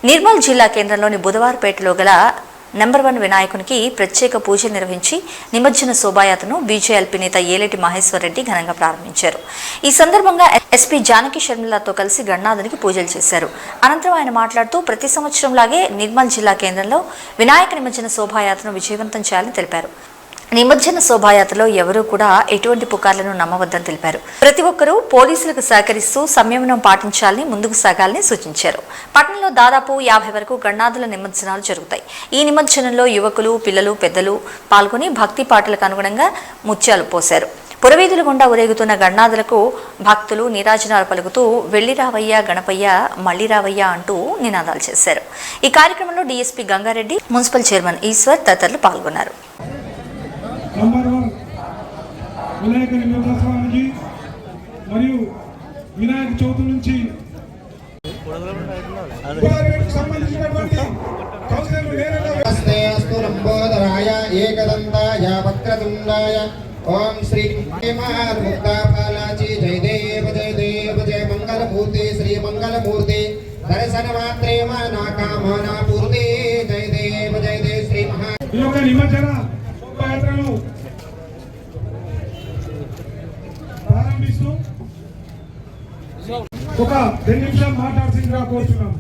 నిర్మల్ జిల్లా కేంద్రంలోని బుధవారపేటలో గల నంబర్ 1 వినాయకునికి ప్రత్యేక పూజలు నిర్వహించి నిమజ్జన శోభాయాత్రను బీజేఎల్పీ నేత ఏలేటి మహేశ్వర్ రెడ్డి ఘనంగా ప్రారంభించారు. ఈ సందర్భంగా ఎస్పీ జానకి షర్మిలతో కలిసి గణనాథునికి పూజలు చేశారు. అనంతరం ఆయన మాట్లాడుతూ ప్రతి సంవత్సరంలాగే నిర్మల్ జిల్లా కేంద్రంలో వినాయక నిమజ్జన శోభాయాత్రను విజయవంతం చేయాలని తెలిపారు. నిమజ్జన శోభాయాత్రలో ఎవరూ కూడా ఎటువంటి పుకార్లను నమ్మవద్దని తెలిపారు. ప్రతి ఒక్కరూ పోలీసులకు సహకరిస్తూ సంయమనం పాటించాలని, ముందుకు సాగాలని సూచించారు. పట్టణంలో దాదాపు 50 వరకు గణనాథుల నిమజ్జనాలు జరుగుతాయి. ఈ నిమజ్జనంలో యువకులు, పిల్లలు, పెద్దలు పాల్గొని భక్తి పాటలకు అనుగుణంగా ముత్యాలు పోశారు. పురవీధుల గుండా ఊరేగుతున్న గణనాథులకు భక్తులు నీరాజనాలు పలుకుతూ వెళ్లి రావయ్యా గణపయ్య మళ్లీ రావయ్యా అంటూ నినాదాలు చేశారు. ఈ కార్యక్రమంలో DSP Gangareddy, municipal chairman Eshwar తదితరులు పాల్గొన్నారు. నంబర్ 1 వినాయక నిమజ్జనానికి మరియు వినాయక చవితి నుంచి ఏకదంతాయ వక్రతుండాయ ఓం శ్రీ ముక్తాఫలాచి జయ దేవ జయ దేవ జయ మంగళమూర్తి శ్రీ మంగళమూర్తి దర్శన మాత్రే నా కామనా పూర్తి జయ దేవ జయ దేవ శ్రీ మహా నిమజ్జన శోభాయాత్రను ప్రారంభిస్తూ ఒక 2 నిమిషాలు మాట్లాడాల్సిందిగా కోరుతున్నాం.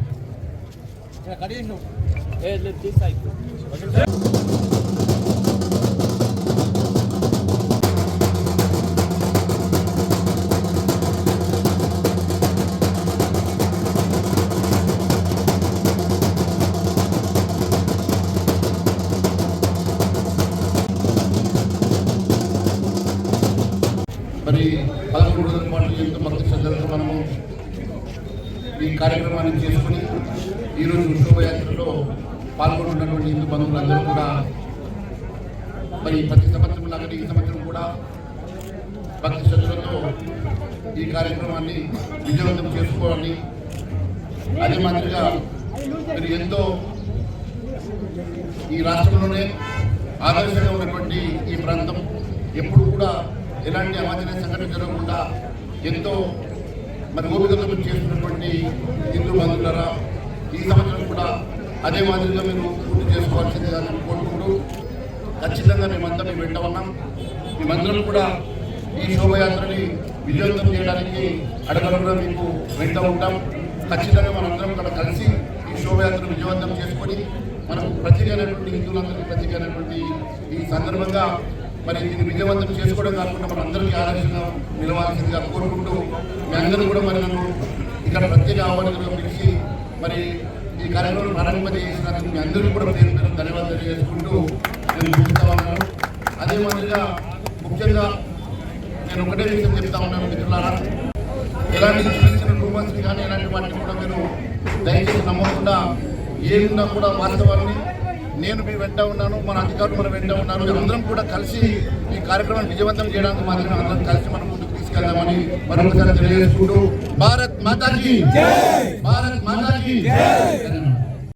మరి 11 రోజుల పాటు ఎంతో భక్తి శ్రద్ధలతో మనము ఈ కార్యక్రమాన్ని చేసుకుని ఈరోజు శోభయాత్రలో పాల్గొంటున్నటువంటి హిందూ బంధువులందరూ కూడా మరి ప్రతి సంవత్సరం లాగా ఈ సంవత్సరం కూడా భక్తి శ్రద్ధలతో ఈ కార్యక్రమాన్ని విజయవంతం చేసుకోవాలని, అదే మాదిరిగా మీరు ఎంతో ఈ రాష్ట్రంలోనే ఆదర్శంగా ఉన్నటువంటి ఈ ప్రాంతం ఎప్పుడు కూడా ఎలాంటి అవాంఛనీయ సంఘటన జరగకుండా ఎంతో మరి ఓపికతో చేస్తున్నటువంటి హిందూ బంధువులరా ఈ సంవత్సరం కూడా అదే మాదిరిగా మీరు పూర్తి చేసుకోవాల్సిందిగా కోరుకుంటూ ఖచ్చితంగా మేమంతా మేము వెంట ఉన్నాం. మేమందరం కూడా ఈ శోభయాత్రని విజయవంతం చేయడానికి అడగడంలో మీకు వెంట ఉంటాం. ఖచ్చితంగా మనందరం కూడా కలిసి ఈ శోభయాత్ర విజయవంతం చేసుకొని మనకు ప్రత్యేకమైనటువంటి హిందువులందరికీ ప్రత్యేకమైనటువంటి ఈ సందర్భంగా మరి దీన్ని విజయవంతం చేసుకోవడం కాకుండా మన అందరికీ ఆదర్శంగా నిలవాల్సిందిగా కోరుకుంటూ మీ అందరూ కూడా మరి నన్ను ఇక్కడ ప్రత్యేక ఆహ్వానితులుగా పిలిచి మరి ఈ కార్యక్రమం ప్రారంభించేసినందుకు మీ అందరూ కూడా పేరు పేరు ధన్యవాదాలు చేసుకుంటూ నేను చూస్తూ ఉన్నాను. అదే మాదిరిగా ముఖ్యంగా నేను ఒకటే విషయం చెప్తా ఉన్నాను మిత్రులారా, ఎలాంటి చిన్న చిన్న రూమర్స్ కానీ ఇలాంటి వాటిని కూడా మీరు దయచేసి నమ్మకుండా ఏమున్నా కూడా వాస్తవాన్ని నేను మీ వెంట ఉన్నాను, మన అధికారులు మన వెంట ఉన్నాను. అందరం కూడా కలిసి ఈ కార్యక్రమాన్ని విజయవంతం చేయడానికి మాత్రమే అందరం కలిసి మనం ముందుకు తీసుకెళ్దామని మరొకసారి తెలియజేసుకుంటూ భారత్ మాతాకి జై, భారత్ మాతాకి జై.